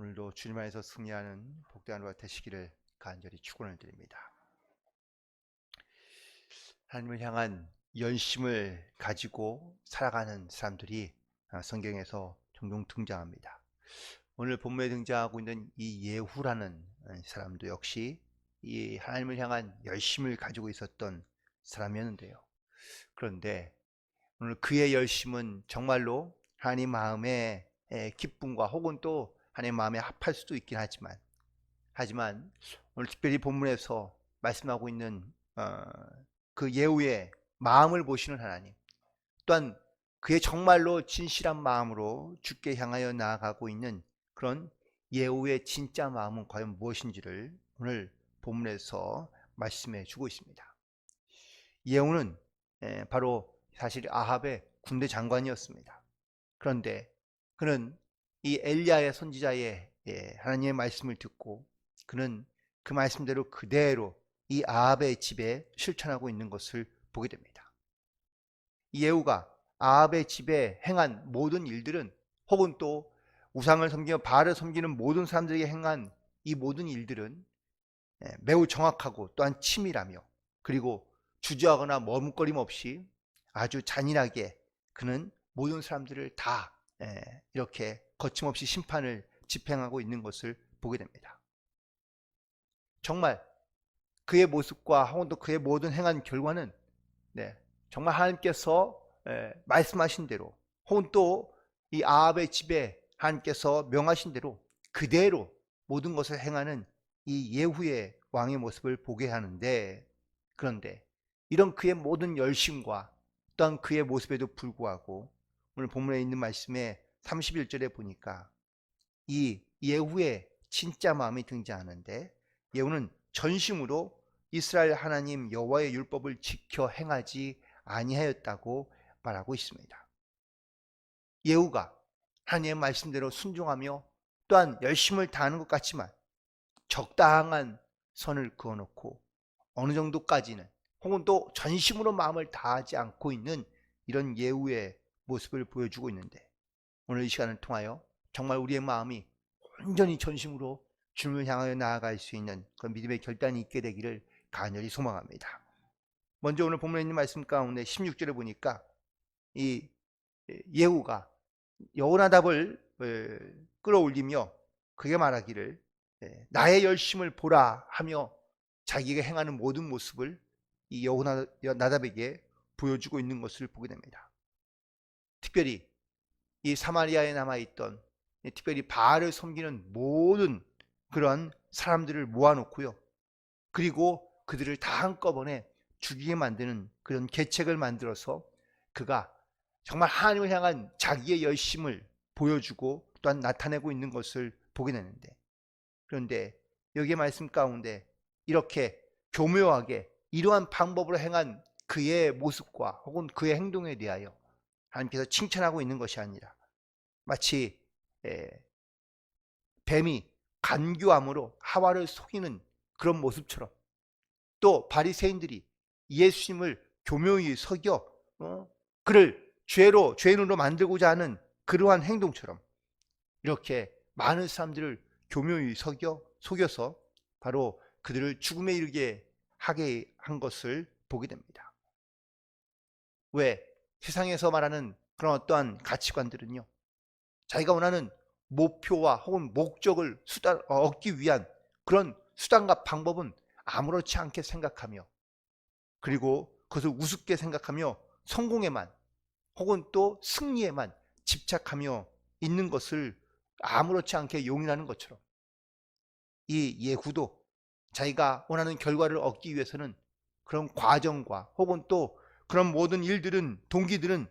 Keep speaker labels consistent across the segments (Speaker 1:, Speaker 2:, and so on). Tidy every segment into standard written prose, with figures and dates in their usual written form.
Speaker 1: 오늘도 주님 안에서 승리하는 복된 하루가 되시기를 간절히 축원을 드립니다. 하나님을 향한 열심을 가지고 살아가는 사람들이 성경에서 종종 등장합니다. 오늘 본문에 등장하고 있는 이 예후라는 사람도 역시 이 하나님을 향한 열심을 가지고 있었던 사람이었는데요. 그런데 오늘 그의 열심은 정말로 하나님 마음의 기쁨과 혹은 또 하나님 마음에 합할 수도 있긴 하지만 오늘 특별히 본문에서 말씀하고 있는 그 예후의 마음을 보시는 하나님, 또한 그의 정말로 진실한 마음으로 주께 향하여 나아가고 있는 그런 예후의 진짜 마음은 과연 무엇인지를 오늘 본문에서 말씀해 주고 있습니다. 예후는 바로 사실 아합의 군대 장관이었습니다. 그런데 그는 이 엘리야의 선지자의 하나님의 말씀을 듣고 그는 그 말씀대로 그대로 이 아합의 집에 실천하고 있는 것을 보게 됩니다. 이 예후가 아합의 집에 행한 모든 일들은 혹은 또 우상을 섬기며 바알을 섬기는 모든 사람들에게 행한 이 모든 일들은 매우 정확하고 또한 치밀하며 그리고 주저하거나 머뭇거림 없이 아주 잔인하게 그는 모든 사람들을 다 이렇게 거침없이 심판을 집행하고 있는 것을 보게 됩니다. 정말 그의 모습과 혹은 또 그의 모든 행한 결과는 정말 하나님께서 말씀하신 대로 혹은 또 이 아합의 집에 하나님께서 명하신 대로 그대로 모든 것을 행하는 이 예후의 왕의 모습을 보게 하는데, 그런데 이런 그의 모든 열심과 또한 그의 모습에도 불구하고 오늘 본문에 있는 말씀에 31절에 보니까 이 예후의 진짜 마음이 등장하는데, 예후는 전심으로 이스라엘 하나님 여호와의 율법을 지켜 행하지 아니하였다고 말하고 있습니다. 예후가 하나님의 말씀대로 순종하며 또한 열심을 다하는 것 같지만 적당한 선을 그어놓고 어느 정도까지는 혹은 또 전심으로 마음을 다하지 않고 있는 이런 예후의 모습을 보여주고 있는데, 오늘 이 시간을 통하여 정말 우리의 마음이 온전히 전심으로 주님을 향하여 나아갈 수 있는 그런 믿음의 결단이 있게 되기를 간절히 소망합니다. 먼저 오늘 본문에 있는 말씀 가운데 16절에 보니까 이 예후가 여호나답을 끌어올리며 그게 말하기를 나의 열심을 보라 하며 자기가 행하는 모든 모습을 이 여호나답에게 보여주고 있는 것을 보게 됩니다. 특별히 이 사마리아에 남아있던 특별히 바알을 섬기는 모든 그런 사람들을 모아놓고요, 그리고 그들을 다 한꺼번에 죽이게 만드는 그런 계책을 만들어서 그가 정말 하나님을 향한 자기의 열심을 보여주고 또한 나타내고 있는 것을 보게 되는데, 그런데 여기의 말씀 가운데 이렇게 교묘하게 이러한 방법으로 행한 그의 모습과 혹은 그의 행동에 대하여 하나님께서 칭찬하고 있는 것이 아니라 마치 뱀이 간교함으로 하와를 속이는 그런 모습처럼, 또 바리새인들이 예수님을 교묘히 속여 그를 죄인으로 만들고자 하는 그러한 행동처럼 이렇게 많은 사람들을 교묘히 속여서 바로 그들을 죽음에 이르게 하게 한 것을 보게 됩니다. 왜? 세상에서 말하는 그런 어떠한 가치관들은요, 자기가 원하는 목표와 혹은 목적을 얻기 위한 그런 수단과 방법은 아무렇지 않게 생각하며, 그리고 그것을 우습게 생각하며 성공에만 혹은 또 승리에만 집착하며 있는 것을 아무렇지 않게 용인하는 것처럼, 이 예후도 자기가 원하는 결과를 얻기 위해서는 그런 과정과 혹은 또 그런 모든 일들은 동기들은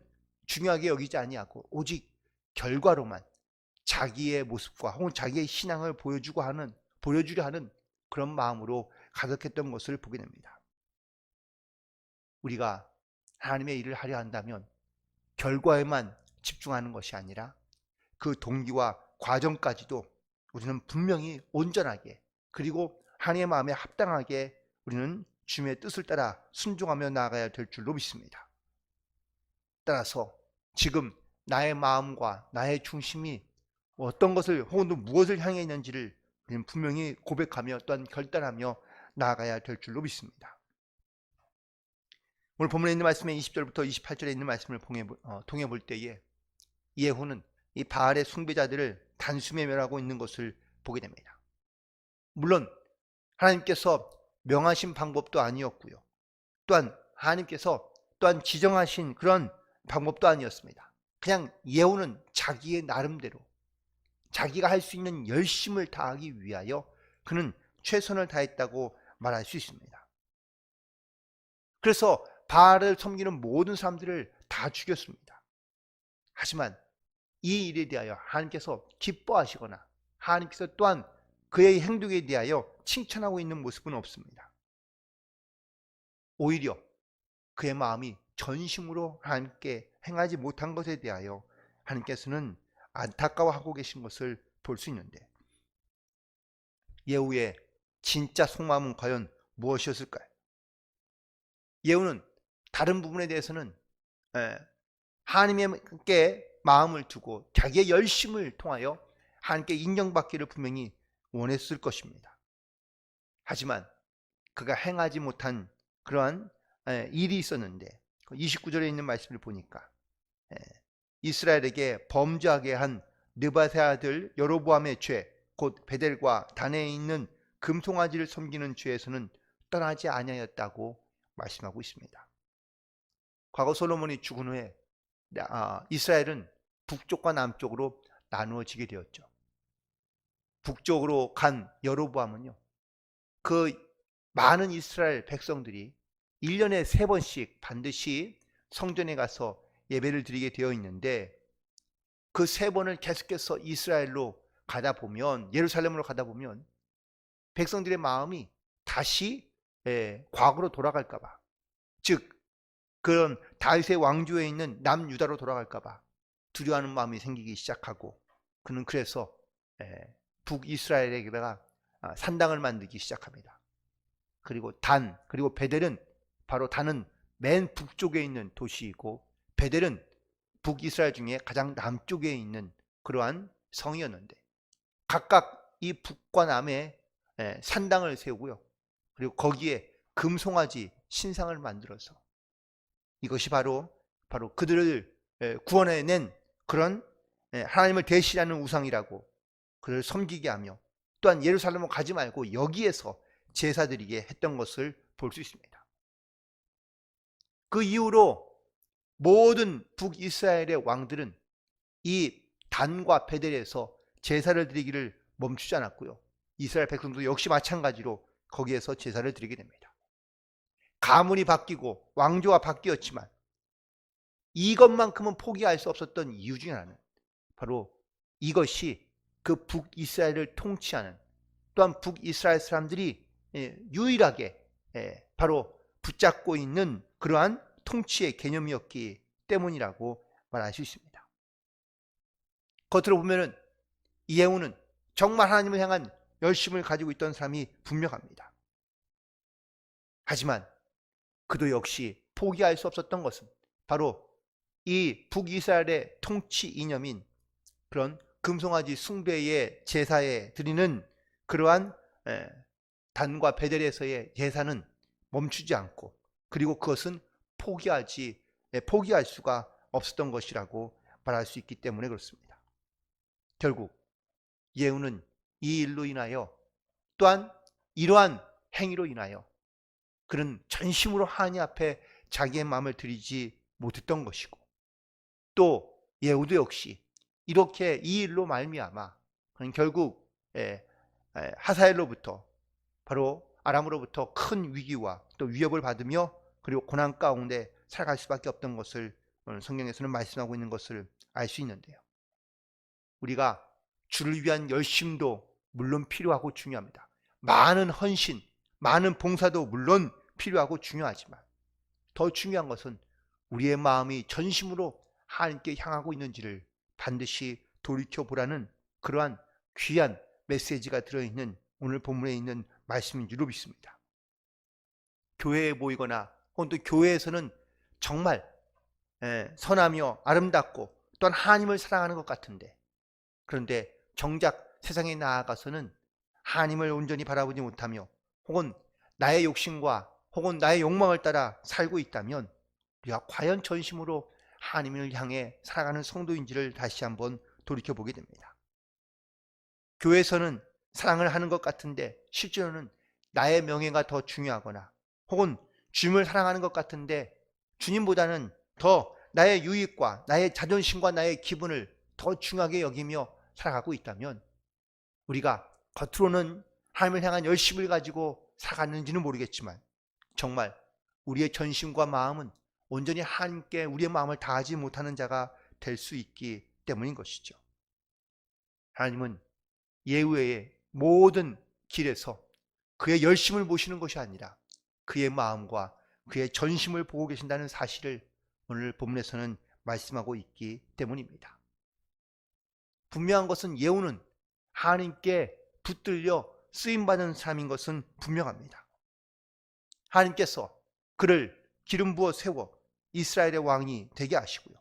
Speaker 1: 중요하게 여기지 아니하고 오직 결과로만 자기의 모습과 혹은 자기의 신앙을 보여주려 하는 그런 마음으로 가득했던 것을 보게 됩니다. 우리가 하나님의 일을 하려 한다면 결과에만 집중하는 것이 아니라 그 동기와 과정까지도 우리는 분명히 온전하게 그리고 하나님의 마음에 합당하게 우리는 주님의 뜻을 따라 순종하며 나아가야 될 줄로 믿습니다. 따라서 지금 나의 마음과 나의 중심이 어떤 것을 혹은 또 무엇을 향해 있는지를 분명히 고백하며 또한 결단하며 나아가야 될 줄로 믿습니다. 오늘 본문에 있는 말씀의 20절부터 28절에 있는 말씀을 통해 볼 때에 예후는 이 바알의 숭배자들을 단숨에 멸하고 있는 것을 보게 됩니다. 물론 하나님께서 명하신 방법도 아니었고요. 또한 하나님께서 또한 지정하신 그런 방법도 아니었습니다. 그냥 예후는 자기의 나름대로 자기가 할 수 있는 열심을 다하기 위하여 그는 최선을 다했다고 말할 수 있습니다. 그래서 바알을 섬기는 모든 사람들을 다 죽였습니다. 하지만 이 일에 대하여 하나님께서 기뻐하시거나 하나님께서 또한 그의 행동에 대하여 칭찬하고 있는 모습은 없습니다. 오히려 그의 마음이 전심으로 하나님께 행하지 못한 것에 대하여 하나님께서는 안타까워하고 계신 것을 볼 수 있는데 예후의 진짜 속마음은 과연 무엇이었을까요? 예후는 다른 부분에 대해서는 하나님께 마음을 두고 자기의 열심을 통하여 하나님께 인정받기를 분명히 원했을 것입니다. 하지만 그가 행하지 못한 그러한 일이 있었는데 29절에 있는 말씀을 보니까 이스라엘에게 범죄하게 한 느밧의 아들 여로보암의 죄, 곧 베델과 단에 있는 금송아지를 섬기는 죄에서는 떠나지 아니하였다고 말씀하고 있습니다. 과거 솔로몬이 죽은 후에 이스라엘은 북쪽과 남쪽으로 나누어지게 되었죠. 북쪽으로 간 여로보암은요, 그 많은 이스라엘 백성들이 1년에 3번씩 반드시 성전에 가서 예배를 드리게 되어 있는데 그 3번을 계속해서 이스라엘로 가다 보면, 예루살렘으로 가다 보면 백성들의 마음이 다시 과거로 돌아갈까 봐, 즉 그런 다윗의 왕조에 있는 남유다로 돌아갈까 봐 두려워하는 마음이 생기기 시작하고 그는 그래서 북이스라엘에다가 산당을 만들기 시작합니다. 그리고 그리고 베델은 바로 단은 맨 북쪽에 있는 도시이고 베델은 북이스라엘 중에 가장 남쪽에 있는 그러한 성이었는데 각각 이 북과 남에 산당을 세우고요. 그리고 거기에 금송아지 신상을 만들어서 이것이 바로 그들을 구원해낸 그런 하나님을 대신하는 우상이라고 그를 섬기게 하며 또한 예루살렘으로 가지 말고 여기에서 제사드리게 했던 것을 볼 수 있습니다. 그 이후로 모든 북이스라엘의 왕들은 이 단과 베델에서 제사를 드리기를 멈추지 않았고요. 이스라엘 백성도 역시 마찬가지로 거기에서 제사를 드리게 됩니다. 가문이 바뀌고 왕조가 바뀌었지만 이것만큼은 포기할 수 없었던 이유 중에 하나는 바로 이것이 그 북이스라엘을 통치하는 또한 북이스라엘 사람들이 유일하게 바로 붙잡고 있는 그러한 통치의 개념이었기 때문이라고 말할 수 있습니다. 겉으로 보면은 예후는 정말 하나님을 향한 열심을 가지고 있던 사람이 분명합니다. 하지만 그도 역시 포기할 수 없었던 것은 바로 이 북이스라엘의 통치 이념인 그런 금송아지 숭배의 제사에 드리는 그러한 단과 베델에서의 제사는 멈추지 않고 그리고 그것은 포기할 수가 없었던 것이라고 말할 수 있기 때문에 그렇습니다. 결국 예후는 이 일로 인하여 또한 이러한 행위로 인하여 그는 전심으로 하나님 앞에 자기의 마음을 드리지 못했던 것이고 또 예후도 역시 이렇게 이 일로 말미암아 그는 결국 하사엘로부터 바로 아람으로부터 큰 위기와 또 위협을 받으며 그리고 고난 가운데 살아갈 수밖에 없던 것을 성경에서는 말씀하고 있는 것을 알 수 있는데요. 우리가 주를 위한 열심도 물론 필요하고 중요합니다. 많은 헌신, 많은 봉사도 물론 필요하고 중요하지만 더 중요한 것은 우리의 마음이 전심으로 하나님께 향하고 있는지를 반드시 돌이켜보라는 그러한 귀한 메시지가 들어있는 오늘 본문에 있는 말씀인 줄로 믿습니다. 교회에 모이거나 혹은 또 교회에서는 정말 선하며 아름답고 또한 하나님을 사랑하는 것 같은데 그런데 정작 세상에 나아가서는 하나님을 온전히 바라보지 못하며 혹은 나의 욕심과 혹은 나의 욕망을 따라 살고 있다면 우리가 과연 전심으로 하나님을 향해 살아가는 성도인지를 다시 한번 돌이켜보게 됩니다. 교회에서는 사랑을 하는 것 같은데 실제로는 나의 명예가 더 중요하거나 혹은 주님을 사랑하는 것 같은데 주님보다는 더 나의 유익과 나의 자존심과 나의 기분을 더 중요하게 여기며 살아가고 있다면 우리가 겉으로는 하나님을 향한 열심을 가지고 살아갔는지는 모르겠지만 정말 우리의 전심과 마음은 온전히 하나님께 우리의 마음을 다하지 못하는 자가 될 수 있기 때문인 것이죠. 하나님은 예후의 모든 길에서 그의 열심을 보시는 것이 아니라 그의 마음과 그의 전심을 보고 계신다는 사실을 오늘 본문에서는 말씀하고 있기 때문입니다. 분명한 것은 예후는 하나님께 붙들려 쓰임받은 사람인 것은 분명합니다. 하나님께서 그를 기름 부어 세워 이스라엘의 왕이 되게 하시고요.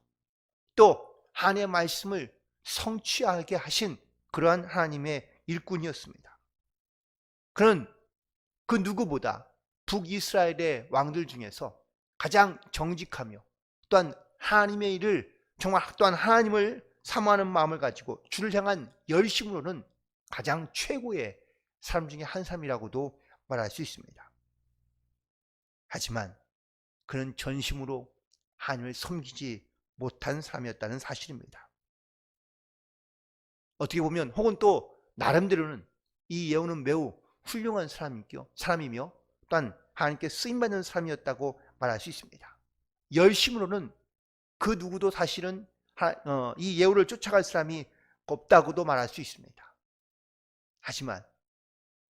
Speaker 1: 또 하나님의 말씀을 성취하게 하신 그러한 하나님의 일꾼이었습니다. 그는 그 누구보다 북이스라엘의 왕들 중에서 가장 정직하며 또한 하나님의 일을 정말 또한 하나님을 사모하는 마음을 가지고 주를 향한 열심으로는 가장 최고의 사람 중에 한 사람이라고도 말할 수 있습니다. 하지만 그는 전심으로 하나님을 섬기지 못한 사람이었다는 사실입니다. 어떻게 보면 혹은 또 나름대로는 이 예후는 매우 훌륭한 사람이며 또한 하나님께 쓰임받는 사람이었다고 말할 수 있습니다. 열심으로는 그 누구도 사실은 이 예후를 쫓아갈 사람이 없다고도 말할 수 있습니다. 하지만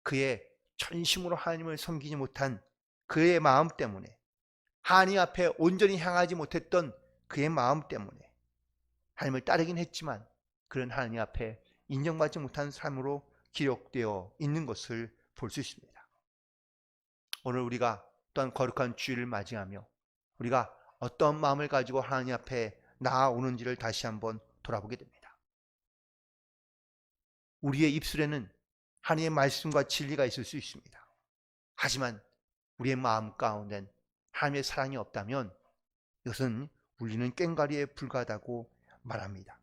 Speaker 1: 그의 전심으로 하나님을 섬기지 못한 그의 마음 때문에 하나님 앞에 온전히 향하지 못했던 그의 마음 때문에 하나님을 따르긴 했지만 그런 하나님 앞에 인정받지 못한 삶으로 기록되어 있는 것을 볼 수 있습니다. 오늘 우리가 또한 거룩한 주일을 맞이하며 우리가 어떤 마음을 가지고 하나님 앞에 나아오는지를 다시 한번 돌아보게 됩니다. 우리의 입술에는 하나님의 말씀과 진리가 있을 수 있습니다. 하지만 우리의 마음 가운데는 하나님의 사랑이 없다면 이것은 우리는 꽹과리에 불과하다고 말합니다.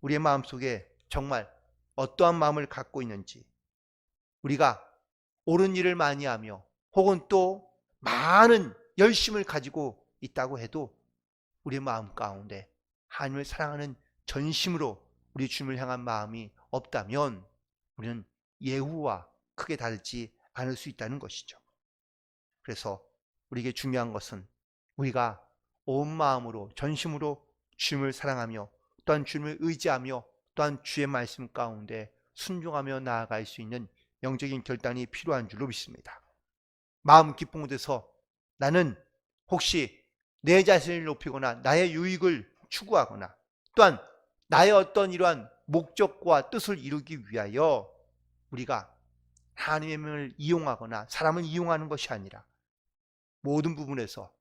Speaker 1: 우리의 마음속에 정말 어떠한 마음을 갖고 있는지 우리가 옳은 일을 많이 하며 혹은 또 많은 열심을 가지고 있다고 해도 우리의 마음 가운데 하나님을 사랑하는 전심으로 우리 주님을 향한 마음이 없다면 우리는 예후와 크게 다르지 않을 수 있다는 것이죠. 그래서 우리에게 중요한 것은 우리가 온 마음으로 전심으로 주님을 사랑하며 또한 주님을 의지하며 또한 주의 말씀 가운데 순종하며 나아갈 수 있는 영적인 결단이 필요한 줄로 믿습니다. 마음 깊은 곳에서 나는 혹시 내 자신을 높이거나 나의 유익을 추구하거나 또한 나의 어떤 이러한 목적과 뜻을 이루기 위하여 우리가 하나님을 이용하거나 사람을 이용하는 것이 아니라 모든 부분에서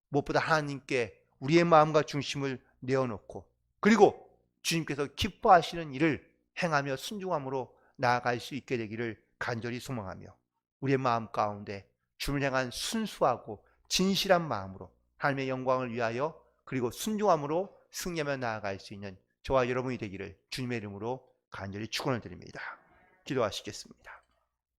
Speaker 1: 무엇보다 하나님께 우리의 마음과 중심을 내어놓고 그리고 주님께서 기뻐하시는 일을 행하며 순종함으로 나아갈 수 있게 되기를 간절히 소망하며 우리의 마음 가운데 주님을 향한 순수하고 진실한 마음으로 하나님의 영광을 위하여 그리고 순종함으로 승리하며 나아갈 수 있는 저와 여러분이 되기를 주님의 이름으로 간절히 축원을 드립니다. 기도하시겠습니다.